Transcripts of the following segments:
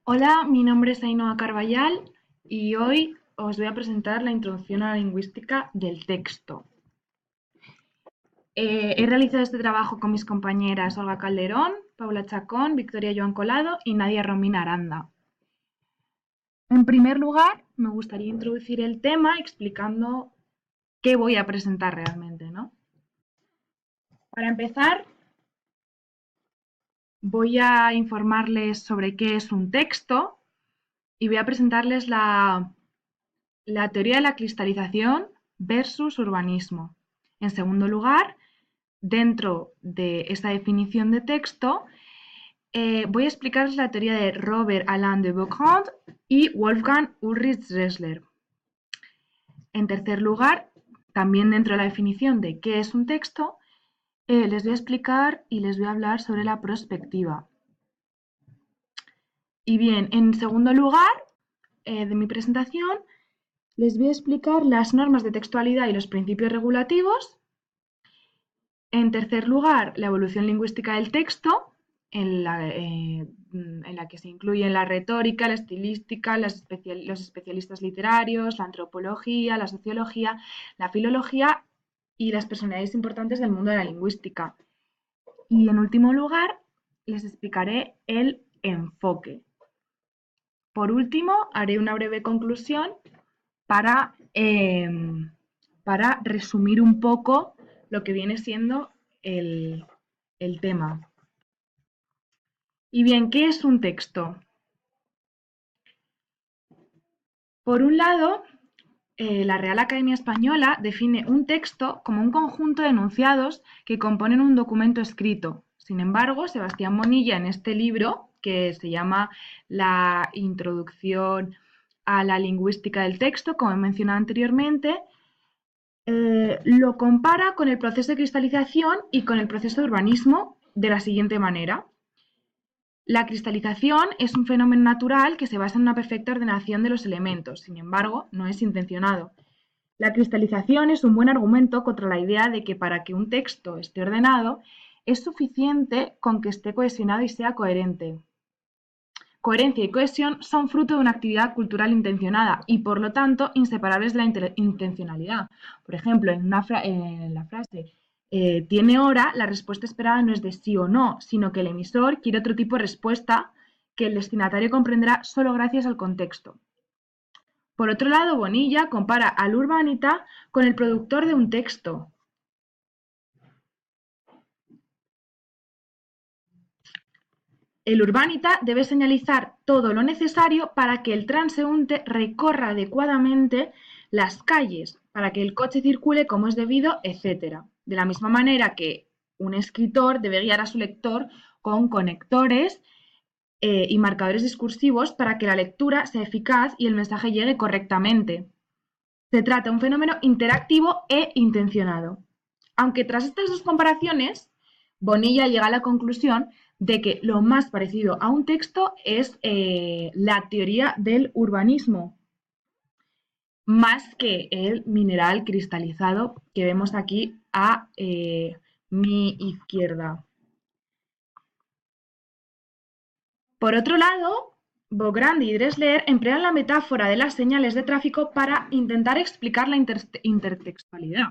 Hola, mi nombre es Ainhoa Carballal y hoy os voy a presentar la introducción a la lingüística del texto. He realizado este trabajo con mis compañeras Olga Calderón, Paula Chacón, Victoria Joan Colado y Nadia Romina Aranda. En primer lugar, me gustaría introducir el tema explicando qué voy a presentar realmente, ¿no? Para empezar, voy a informarles sobre qué es un texto y voy a presentarles la teoría de la cristalización versus urbanismo. En segundo lugar, dentro de esta definición de texto, voy a explicaros la teoría de Robert Alain de Bocquant y Wolfgang Ulrich Dressler. En tercer lugar, también dentro de la definición de qué es un texto, les voy a explicar y les voy a hablar sobre la prospectiva. Y bien, en segundo lugar de mi presentación, les voy a explicar las normas de textualidad y los principios regulativos. En tercer lugar, la evolución lingüística del texto, en la que se incluyen la retórica, la estilística, los especialistas literarios, la antropología, la sociología, la filología y las personalidades importantes del mundo de la lingüística. Y en último lugar, les explicaré el enfoque. Por último, haré una breve conclusión para, para resumir un poco lo que viene siendo el tema. Y bien, ¿qué es un texto? Por un lado, la Real Academia Española define un texto como un conjunto de enunciados que componen un documento escrito. Sin embargo, Sebastián Bonilla, en este libro, que se llama La Introducción a la Lingüística del Texto, como he mencionado anteriormente, lo compara con el proceso de cristalización y con el proceso de urbanismo de la siguiente manera. La cristalización es un fenómeno natural que se basa en una perfecta ordenación de los elementos, sin embargo, no es intencionado. La cristalización es un buen argumento contra la idea de que para que un texto esté ordenado es suficiente con que esté cohesionado y sea coherente. Coherencia y cohesión son fruto de una actividad cultural intencionada y, por lo tanto, inseparables de la intencionalidad. Por ejemplo, en la frase tiene hora, la respuesta esperada no es de sí o no, sino que el emisor quiere otro tipo de respuesta que el destinatario comprenderá solo gracias al contexto. Por otro lado, Bonilla compara al urbanita con el productor de un texto. El urbanita debe señalizar todo lo necesario para que el transeúnte recorra adecuadamente las calles, para que el coche circule como es debido, etc. De la misma manera que un escritor debe guiar a su lector con conectores y marcadores discursivos para que la lectura sea eficaz y el mensaje llegue correctamente. Se trata de un fenómeno interactivo e intencionado. Aunque tras estas dos comparaciones, Bonilla llega a la conclusión de que lo más parecido a un texto es la teoría del urbanismo, más que el mineral cristalizado que vemos aquí a mi izquierda. Por otro lado, Bograndi y Dressler emplean la metáfora de las señales de tráfico para intentar explicar la intertextualidad.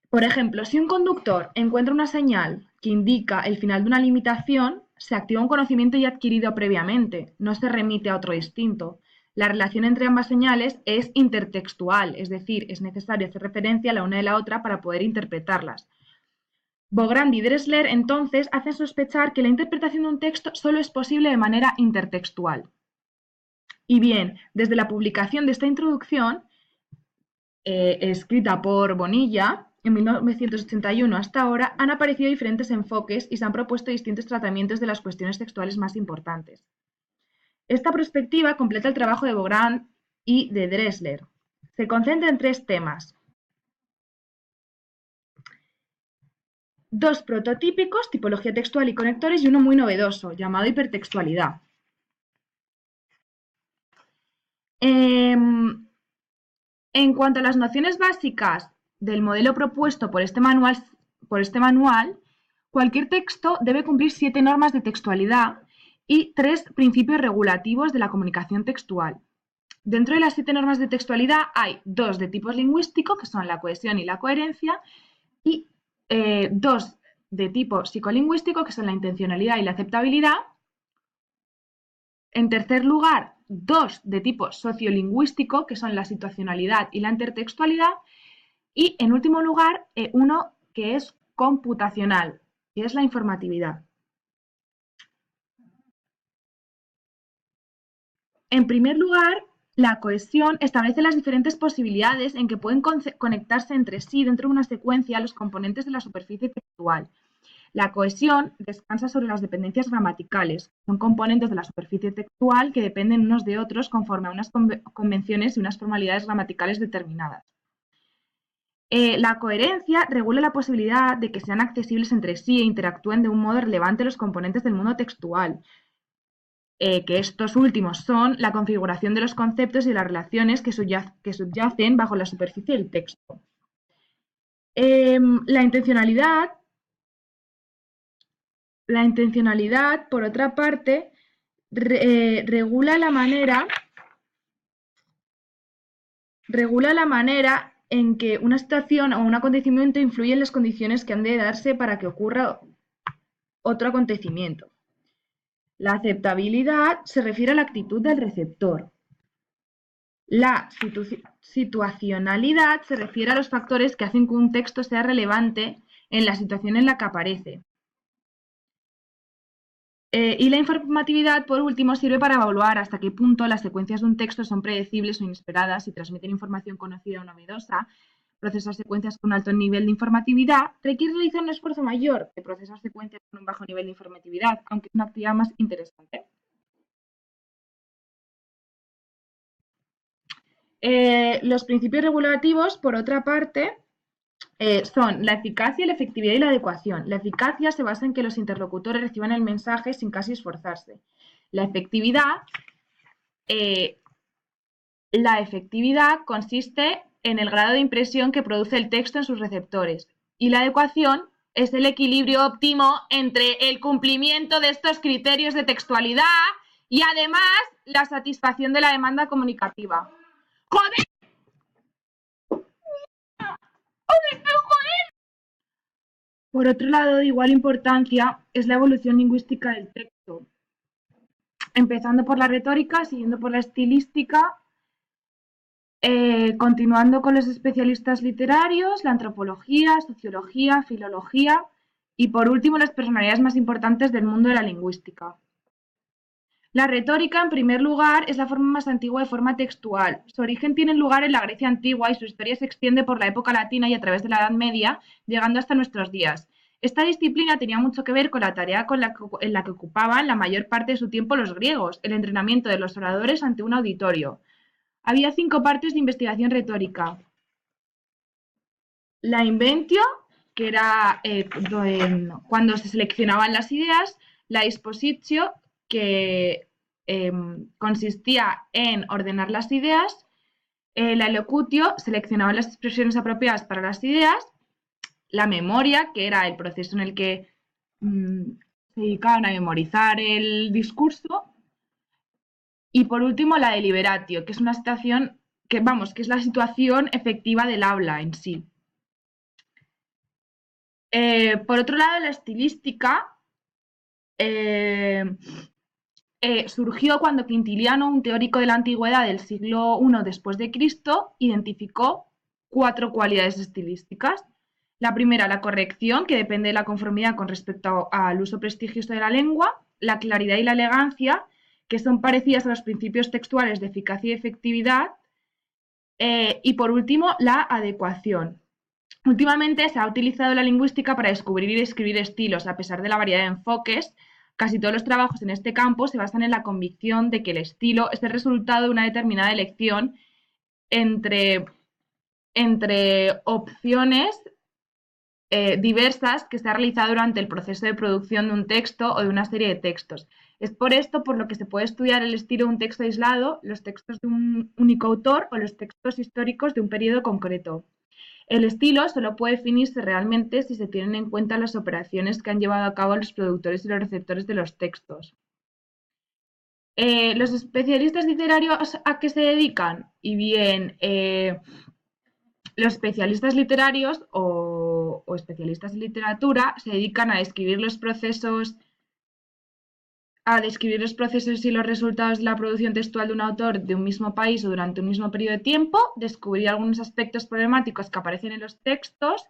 Por ejemplo, si un conductor encuentra una señal que indica el final de una limitación, se activa un conocimiento ya adquirido previamente, no se remite a otro distinto. La relación entre ambas señales es intertextual, es decir, es necesario hacer referencia a la una y la otra para poder interpretarlas. Bograndi y Dressler entonces hacen sospechar que la interpretación de un texto solo es posible de manera intertextual. Y bien, desde la publicación de esta introducción, escrita por Bonilla, en 1981 hasta ahora, han aparecido diferentes enfoques y se han propuesto distintos tratamientos de las cuestiones textuales más importantes. Esta perspectiva completa el trabajo de Bogrand y de Dressler. Se concentra en tres temas. Dos prototípicos, tipología textual y conectores, y uno muy novedoso, llamado hipertextualidad. En cuanto a las nociones básicas del modelo propuesto por este manual, cualquier texto debe cumplir 7 normas de textualidad y 3 principios regulativos de la comunicación textual. Dentro de las 7 normas de textualidad hay 2 de tipo lingüístico, que son la cohesión y la coherencia, y 2 de tipo psicolingüístico, que son la intencionalidad y la aceptabilidad. En tercer lugar, 2 de tipo sociolingüístico, que son la situacionalidad y la intertextualidad. Y en último lugar, uno que es computacional, que es la informatividad. En primer lugar, la cohesión establece las diferentes posibilidades en que pueden conectarse entre sí dentro de una secuencia los componentes de la superficie textual. La cohesión descansa sobre las dependencias gramaticales. Son componentes de la superficie textual que dependen unos de otros conforme a unas convenciones y unas formalidades gramaticales determinadas. La coherencia regula la posibilidad de que sean accesibles entre sí e interactúen de un modo relevante los componentes del mundo textual, que estos últimos son la configuración de los conceptos y las relaciones que subyacen bajo la superficie del texto. La intencionalidad, por otra parte, regula la manera en que una situación o un acontecimiento influye en las condiciones que han de darse para que ocurra otro acontecimiento. La aceptabilidad se refiere a la actitud del receptor. La situacionalidad se refiere a los factores que hacen que un texto sea relevante en la situación en la que aparece. Y la informatividad, por último, sirve para evaluar hasta qué punto las secuencias de un texto son predecibles o inesperadas y transmiten información conocida o novedosa. Procesar secuencias con un alto nivel de informatividad requiere realizar un esfuerzo mayor que procesar secuencias con un bajo nivel de informatividad, aunque es una actividad más interesante. Los principios regulativos, por otra parte, son la eficacia, la efectividad y la adecuación. La eficacia se basa en que los interlocutores reciban el mensaje sin casi esforzarse. La efectividad consiste en el grado de impresión que produce el texto en sus receptores. Y la adecuación es el equilibrio óptimo entre el cumplimiento de estos criterios de textualidad y además la satisfacción de la demanda comunicativa. ¡Joder! Por otro lado, de igual importancia es la evolución lingüística del texto, empezando por la retórica, siguiendo por la estilística, continuando con los especialistas literarios, la antropología, sociología, filología y, por último, las personalidades más importantes del mundo de la lingüística. La retórica, en primer lugar, es la forma más antigua de forma textual. Su origen tiene lugar en la Grecia antigua y su historia se extiende por la época latina y a través de la Edad Media, llegando hasta nuestros días. Esta disciplina tenía mucho que ver con la tarea en la que ocupaban la mayor parte de su tiempo los griegos, el entrenamiento de los oradores ante un auditorio. Había 5 partes de investigación retórica. La inventio, que era cuando se seleccionaban las ideas, la dispositio, que consistía en ordenar las ideas, la elocutio, seleccionaba las expresiones apropiadas para las ideas, la memoria, que era el proceso en el que se dedicaban a memorizar el discurso, y por último la deliberatio, que es una situación que es la situación efectiva del habla en sí. Por otro lado, la estilística surgió cuando Quintiliano, un teórico de la antigüedad del siglo I después de Cristo, identificó 4 cualidades estilísticas. La primera, la corrección, que depende de la conformidad con respecto al uso prestigioso de la lengua, la claridad y la elegancia, que son parecidas a los principios textuales de eficacia y efectividad, y por último, la adecuación. Últimamente se ha utilizado la lingüística para descubrir y describir estilos, a pesar de la variedad de enfoques. Casi todos los trabajos en este campo se basan en la convicción de que el estilo es el resultado de una determinada elección entre opciones diversas que se ha realizado durante el proceso de producción de un texto o de una serie de textos. Es por esto por lo que se puede estudiar el estilo de un texto aislado, los textos de un único autor o los textos históricos de un periodo concreto. El estilo solo puede definirse realmente si se tienen en cuenta las operaciones que han llevado a cabo los productores y los receptores de los textos. Los especialistas literarios, ¿a qué se dedican? Y bien, los especialistas literarios o especialistas en literatura se dedican a describir los procesos y los resultados de la producción textual de un autor de un mismo país o durante un mismo periodo de tiempo, descubrir algunos aspectos problemáticos que aparecen en los textos,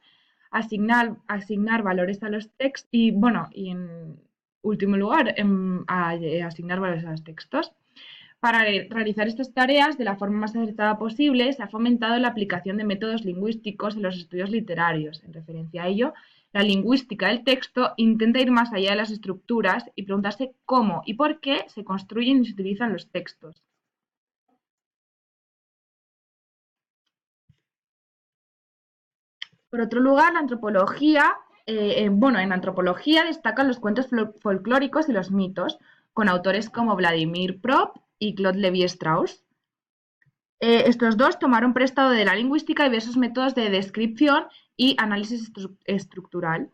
asignar valores a los textos y, bueno, y en último lugar, asignar valores a los textos. Para realizar estas tareas de la forma más acertada posible, se ha fomentado la aplicación de métodos lingüísticos en los estudios literarios. En referencia a ello, la lingüística del texto intenta ir más allá de las estructuras y preguntarse cómo y por qué se construyen y se utilizan los textos. Por otro lugar, la antropología, en antropología destacan los cuentos folclóricos y los mitos, con autores como Vladimir Prop y Claude Lévi-Strauss. Estos dos tomaron prestado de la lingüística diversos métodos de descripción y análisis estructural.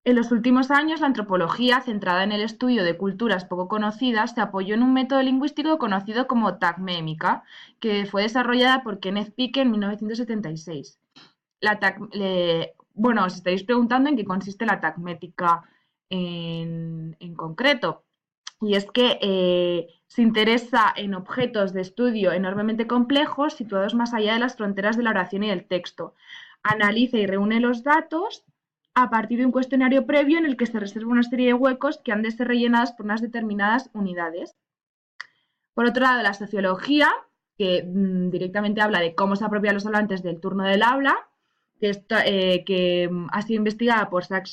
En los últimos años, la antropología, centrada en el estudio de culturas poco conocidas, se apoyó en un método lingüístico conocido como tagmémica, que fue desarrollada por Kenneth Pike en 1976. Os estaréis preguntando en qué consiste la tagmética en concreto. Y es que se interesa en objetos de estudio enormemente complejos situados más allá de las fronteras de la oración y del texto. Analiza y reúne los datos a partir de un cuestionario previo en el que se reserva una serie de huecos que han de ser rellenados por unas determinadas unidades. Por otro lado, la sociología, que directamente habla de cómo se apropian los hablantes del turno del habla, que ha sido investigada por Zach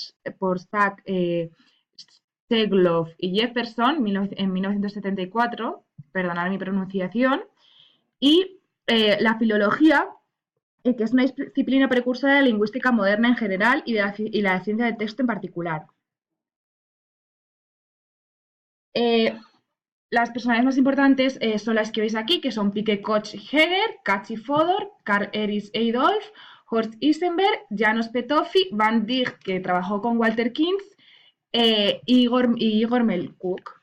Segloff y Jefferson en 1974, perdonad mi pronunciación, y la filología, que es una disciplina precursora de la lingüística moderna en general y la ciencia del texto en particular. Las personalidades más importantes son las que veis aquí, que son Pike Koch-Heger, Kaci Fodor, Karl Erich Eidolf, Horst Isenberg, Janos Petofi, Van Dijk, que trabajó con Walter Kintz, Igor Melkuk.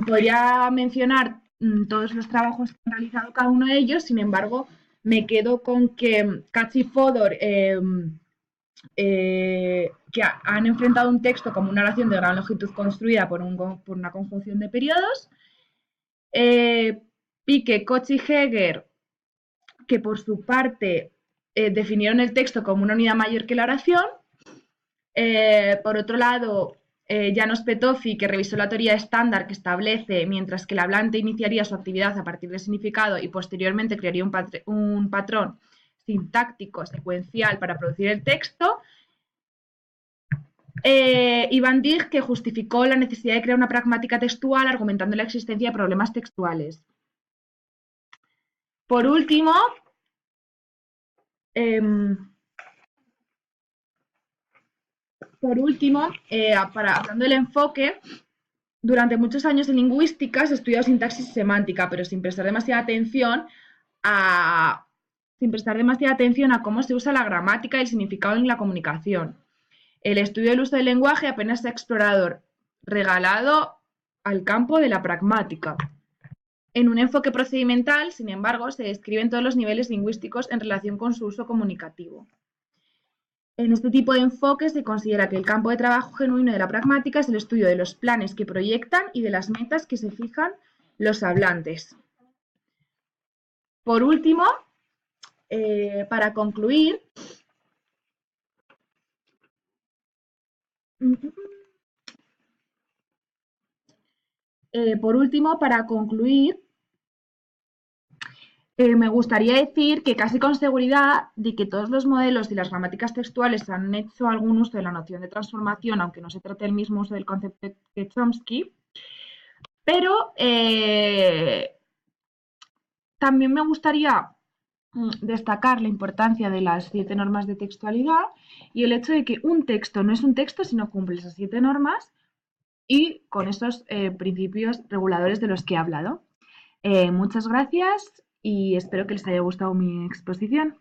Podría mencionar todos los trabajos que han realizado cada uno de ellos, sin embargo, me quedo con que Kaci Fodor, que han enfrentado un texto como una oración de gran longitud construida por una conjunción de periodos. Pike, Koch y Heger, que por su parte definieron el texto como una unidad mayor que la oración. Por otro lado, Janos Petofi, que revisó la teoría estándar que establece, mientras que el hablante iniciaría su actividad a partir del significado y posteriormente crearía un patrón sintáctico secuencial para producir el texto. Y Van Dijk, que justificó la necesidad de crear una pragmática textual argumentando la existencia de problemas textuales. Por último, hablando del enfoque, durante muchos años en lingüística se estudió sintaxis y semántica, pero sin prestar demasiada atención a cómo se usa la gramática y el significado en la comunicación. El estudio del uso del lenguaje apenas se ha explorado, regalado al campo de la pragmática. En un enfoque procedimental, sin embargo, se describen todos los niveles lingüísticos en relación con su uso comunicativo. En este tipo de enfoque se considera que el campo de trabajo genuino de la pragmática es el estudio de los planes que proyectan y de las metas que se fijan los hablantes. Por último, para concluir, me gustaría decir que casi con seguridad de que todos los modelos y las gramáticas textuales han hecho algún uso de la noción de transformación, aunque no se trate del mismo uso del concepto de Chomsky, pero también me gustaría destacar la importancia de las 7 normas de textualidad y el hecho de que un texto no es un texto, sino cumple esas 7 normas y con esos principios reguladores de los que he hablado. Muchas gracias y espero que les haya gustado mi exposición.